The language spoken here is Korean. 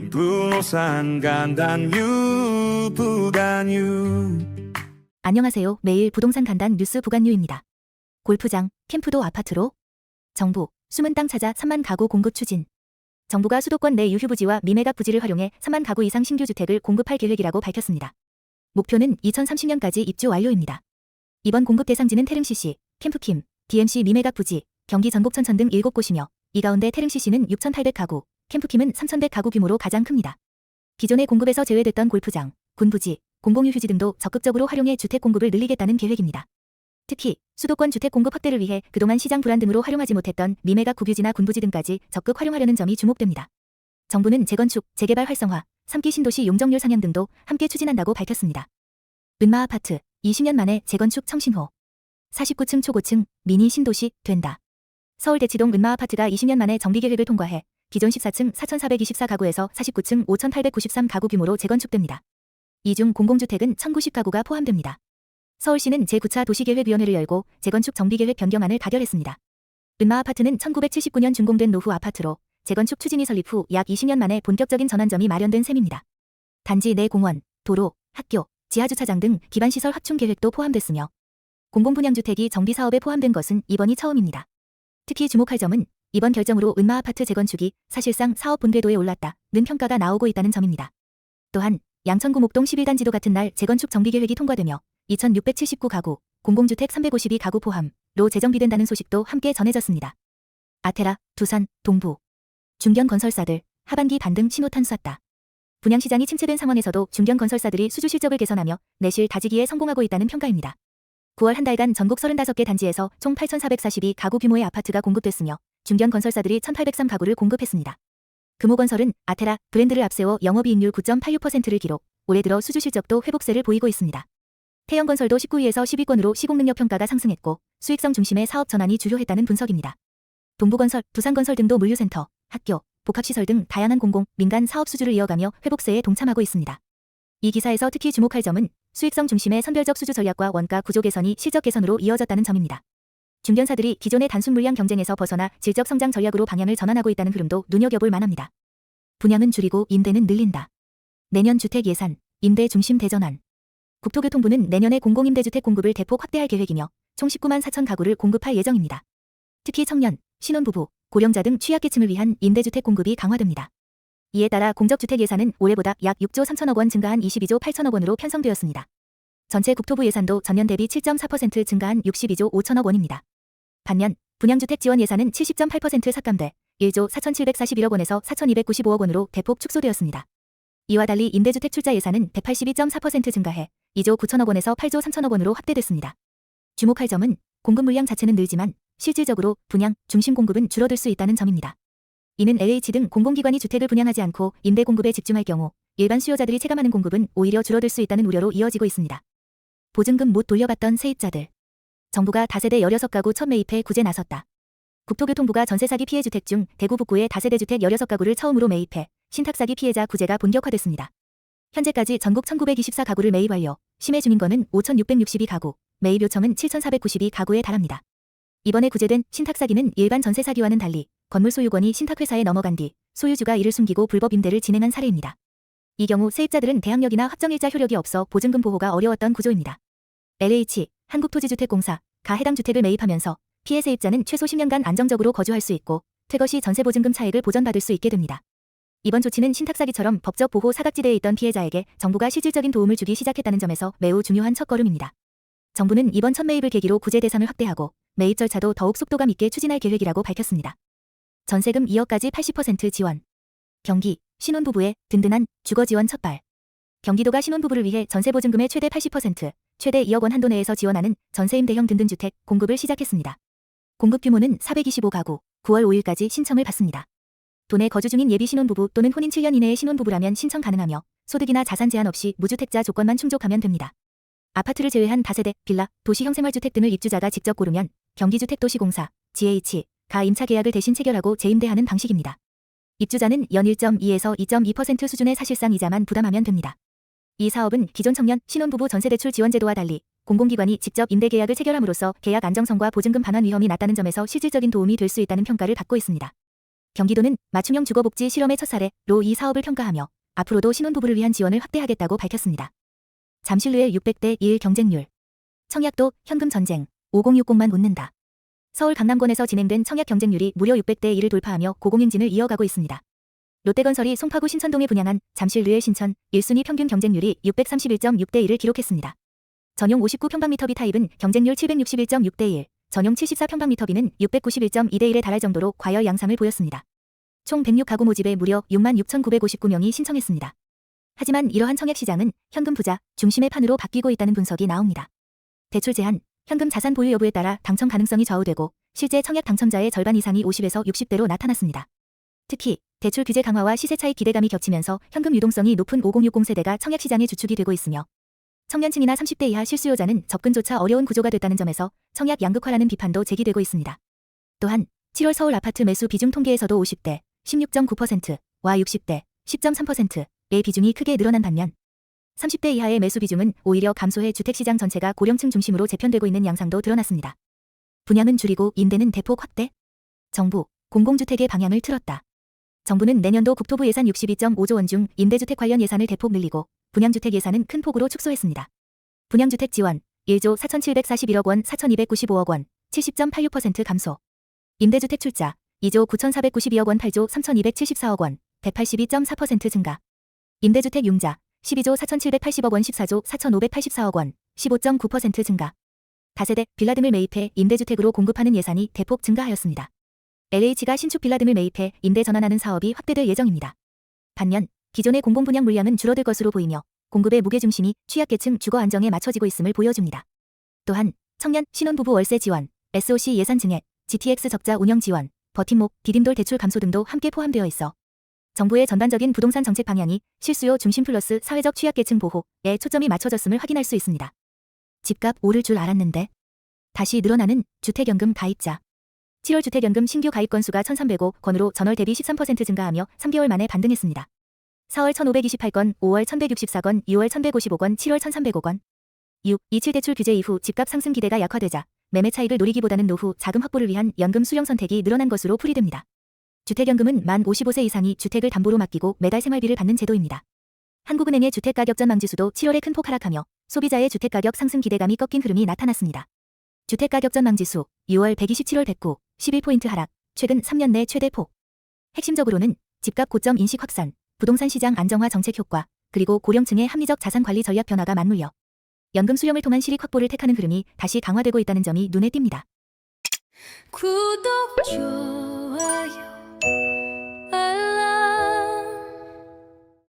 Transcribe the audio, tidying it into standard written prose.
부동산 간단 부간유. 안녕하세요. 매일 부동산 간단 뉴스 부간유입니다. 골프장, 캠프도 아파트로? 정부, 숨은 땅 찾아 3만 가구 공급 추진. 정부가 수도권 내 유휴 부지와 미매각 부지를 활용해 3만 가구 이상 신규 주택을 공급할 계획이라고 밝혔습니다. 목표는 2030년까지 입주 완료입니다. 이번 공급 대상지는 태릉CC, 캠프킴, DMC 미매각 부지, 경기 전곡 천천 등 7곳이며 이 가운데 태릉CC는 6,800가구, 캠프킴은 3,100가구 규모로 가장 큽니다. 기존의 공급에서 제외됐던 골프장, 군부지, 공공유휴지 등도 적극적으로 활용해 주택 공급을 늘리겠다는 계획입니다. 특히 수도권 주택 공급 확대를 위해 그동안 시장 불안 등으로 활용하지 못했던 미매각 국유지나 군부지 등까지 적극 활용하려는 점이 주목됩니다. 정부는 재건축, 재개발 활성화, 3기 신도시 용적률 상향 등도 함께 추진한다고 밝혔습니다. 은마아파트, 20년 만에 재건축 청신호. 49층 초고층, 미니 신도시, 된다. 서울 대치동 은마아파트가 20년 만에 정비계획을 통과해 기존 14층 4,424가구에서 49층 5,893가구 규모로 재건축됩니다. 이 중 공공주택은 1,090가구가 포함됩니다. 서울시는 제9차 도시계획위원회를 열고 재건축 정비계획 변경안을 가결했습니다. 은마아파트는 1979년 준공된 노후 아파트로 재건축 추진이 설립 후 약 20년 만에 본격적인 전환점이 마련된 셈입니다. 단지 내 공원, 도로, 학교, 지하주차장 등 기반시설 확충 계획도 포함됐으며 공공분양주택이 정비사업에 포함된 것은 이번이 처음입니다. 특히 주목할 점은 이번 결정으로 은마아파트 재건축이 사실상 사업 본궤도에 올랐다는 평가가 나오고 있다는 점입니다. 또한 양천구 목동 11단지도 같은 날 재건축 정비계획이 통과되며 2,679가구, 공공주택 352가구 포함로 재정비된다는 소식도 함께 전해졌습니다. 아테라, 두산, 동부. 중견건설사들, 하반기 반등 신호탄 쐈다. 분양시장이 침체된 상황에서도 중견건설사들이 수주 실적을 개선하며 내실 다지기에 성공하고 있다는 평가입니다. 9월 한 달간 전국 35개 단지에서 총 8,442가구 규모의 아파트가 공급됐으며 중견건설사들이 1,803가구를 공급했습니다. 금호건설은 아테라 브랜드를 앞세워 영업이익률 9.86%를 기록, 올해 들어 수주 실적도 회복세를 보이고 있습니다. 태영건설도 19위에서 10위권으로 시공능력 평가가 상승했고 수익성 중심의 사업 전환이 주요했다는 분석입니다. 동부건설, 두산건설 등도 물류센터, 학교, 복합시설 등 다양한 공공, 민간 사업 수주를 이어가며 회복세에 동참하고 있습니다. 이 기사에서 특히 주목할 점은 수익성 중심의 선별적 수주 전략과 원가 구조 개선이 실적 개선으로 이어졌다는 점입니다. 중견사들이 기존의 단순 물량 경쟁에서 벗어나 질적 성장 전략으로 방향을 전환하고 있다는 흐름도 눈여겨볼 만합니다. 분양은 줄이고 임대는 늘린다. 내년 주택 예산, 임대 중심 대전환. 국토교통부는 내년에 공공임대주택 공급을 대폭 확대할 계획이며 총 19만 4천 가구를 공급할 예정입니다. 특히 청년, 신혼부부, 고령자 등 취약계층을 위한 임대주택 공급이 강화됩니다. 이에 따라 공적주택 예산은 올해보다 약 6조 3천억 원 증가한 22조 8천억 원으로 편성되었습니다. 전체 국토부 예산도 전년 대비 7.4% 증가한 62조 5천억 원입니다. 반면 분양주택 지원 예산은 70.8% 삭감돼 1조 4,741억 원에서 4,295억 원으로 대폭 축소되었습니다. 이와 달리 임대주택 출자 예산은 182.4% 증가해 2조 9천억 원에서 8조 3천억 원으로 확대됐습니다. 주목할 점은 공급 물량 자체는 늘지만 실질적으로 분양, 중심 공급은 줄어들 수 있다는 점입니다. 이는 LH 등 공공기관이 주택을 분양하지 않고 임대 공급에 집중할 경우 일반 수요자들이 체감하는 공급은 오히려 줄어들 수 있다는 우려로 이어지고 있습니다. 보증금 못 돌려받던 세입자들. 정부가 다세대 16가구 첫 매입에 구제 나섰다. 국토교통부가 전세사기 피해 주택 중 대구 북구의 다세대 주택 16가구를 처음으로 매입해 신탁사기 피해자 구제가 본격화됐습니다. 현재까지 전국 1,924가구를 매입 완료, 심해 주민건은 5,662가구, 매입 요청은 7,492가구에 달합니다. 이번에 구제된 신탁사기는 일반 전세사기와는 달리 건물 소유권이 신탁회사에 넘어간 뒤 소유주가 이를 숨기고 불법 임대를 진행한 사례입니다. 이 경우 세입자들은 대항력이나 확정일자 효력이 없어 보증금 보호가 어려웠던 구조입니다. LH, 한국토지주택공사, 가 해당 주택을 매입하면서 피해 세입자는 최소 10년간 안정적으로 거주할 수 있고 퇴거 시 전세보증금 차액을 보전받을 수 있게 됩니다. 이번 조치는 신탁사기처럼 법적 보호 사각지대에 있던 피해자에게 정부가 실질적인 도움을 주기 시작했다는 점에서 매우 중요한 첫걸음입니다. 정부는 이번 첫 매입을 계기로 구제 대상을 확대하고 매입 절차도 더욱 속도감 있게 추진할 계획이라고 밝혔습니다. 전세금 2억까지 80% 지원. 경기, 신혼부부의 든든한 주거지원 첫발. 경기도가 신혼부부를 위해 전세보증금의 최대 80%, 최대 2억 원 한도 내에서 지원하는 전세임대형 든든주택 공급을 시작했습니다. 공급 규모는 425가구, 9월 5일까지 신청을 받습니다. 도내 거주 중인 예비 신혼부부 또는 혼인 7년 이내의 신혼부부라면 신청 가능하며 소득이나 자산 제한 없이 무주택자 조건만 충족하면 됩니다. 아파트를 제외한 다세대, 빌라, 도시형생활주택 등을 입주자가 직접 고르면 경기주택도시공사, GH, 가 임차 계약을 대신 체결하고 재임대하는 방식입니다. 입주자는 연 1.2에서 2.2% 수준의 사실상 이자만 부담하면 됩니다. 이 사업은 기존 청년, 신혼부부 전세대출 지원제도와 달리 공공기관이 직접 임대계약을 체결함으로써 계약 안정성과 보증금 반환 위험이 낮다는 점에서 실질적인 도움이 될 수 있다는 평가를 받고 있습니다. 경기도는 맞춤형 주거복지 실험의 첫 사례로 이 사업을 평가하며 앞으로도 신혼부부를 위한 지원을 확대하겠다고 밝혔습니다. 잠실루의 600대 1 경쟁률. 청약도 현금 전쟁 5060만 웃는다. 서울 강남권에서 진행된 청약 경쟁률이 무려 600대 1을 돌파하며 고공행진을 이어가고 있습니다. 롯데건설이 송파구 신천동에 분양한 잠실루의 신천 1순위 평균 경쟁률이 631.6대 1을 기록했습니다. 전용 59평방미터비 타입은 경쟁률 761.6대 1, 전용 74평방미터비는 691.2대 1에 달할 정도로 과열 양상을 보였습니다. 총 106가구 모집에 무려 66,959명이 신청했습니다. 하지만 이러한 청약 시장은 현금 부자 중심의 판으로 바뀌고 있다는 분석이 나옵니다. 대출 제한, 현금 자산 보유 여부에 따라 당첨 가능성이 좌우되고 실제 청약 당첨자의 절반 이상이 50에서 60대로 나타났습니다. 특히 대출 규제 강화와 시세 차익 기대감이 겹치면서 현금 유동성이 높은 5060 세대가 청약 시장의 주축이 되고 있으며 청년층이나 30대 이하 실수요자는 접근조차 어려운 구조가 됐다는 점에서 청약 양극화라는 비판도 제기되고 있습니다. 또한 7월 서울 아파트 매수 비중 통계에서도 50대 16.9%와 60대 10.3%의 비중이 크게 늘어난 반면 30대 이하의 매수 비중은 오히려 감소해 주택시장 전체가 고령층 중심으로 재편되고 있는 양상도 드러났습니다. 분양은 줄이고 임대는 대폭 확대? 정부, 공공주택의 방향을 틀었다. 정부는 내년도 국토부 예산 62.5조 원 중 임대주택 관련 예산을 대폭 늘리고 분양주택 예산은 큰 폭으로 축소했습니다. 분양주택 지원 1조 4,741억 원 4,295억 원 70.86% 감소. 임대주택 출자 2조 9,492억 원 8조 3,274억 원 182.4% 증가. 임대주택 융자 12조 4,780억 원 14조 4,584억 원 15.9% 증가. 다세대 빌라 등을 매입해 임대주택으로 공급하는 예산이 대폭 증가하였습니다. LH가 신축 빌라 등을 매입해 임대 전환하는 사업이 확대될 예정입니다. 반면 기존의 공공분양 물량은 줄어들 것으로 보이며 공급의 무게중심이 취약계층 주거 안정에 맞춰지고 있음을 보여줍니다. 또한 청년, 신혼부부 월세 지원, SOC 예산 증액, GTX 적자 운영 지원, 버팀목, 디딤돌 대출 감소 등도 함께 포함되어 있어 정부의 전반적인 부동산 정책 방향이 실수요 중심 플러스 사회적 취약계층 보호에 초점이 맞춰졌음을 확인할 수 있습니다. 집값 오를 줄 알았는데 다시 늘어나는 주택연금 가입자. 7월 주택연금 신규 가입 건수가 1,305건으로 전월 대비 13% 증가하며 3개월 만에 반등했습니다. 4월 1,528건, 5월 1,164건, 6월 1,155건, 7월 1,305건. 6. 27 대출 규제 이후 집값 상승 기대가 약화되자 매매 차익을 노리기보다는 노후 자금 확보를 위한 연금 수령 선택이 늘어난 것으로 풀이됩니다. 주택연금은 만 55세 이상이 주택을 담보로 맡기고 매달 생활비를 받는 제도입니다. 한국은행의 주택가격 전망지수도 7월에 큰 폭 하락하며 소비자의 주택가격 상승 기대감이 꺾인 흐름이 나타났습니다. 주택가격 전망지수 6월 127월 109, 11포인트 하락, 최근 3년 내 최대 폭. 핵심적으로는 집값 고점 인식 확산, 부동산 시장 안정화 정책 효과, 그리고 고령층의 합리적 자산 관리 전략 변화가 맞물려 연금 수령을 통한 실익 확보를 택하는 흐름이 다시 강화되고 있다는 점이 눈에 띕니다. 구독, 좋아요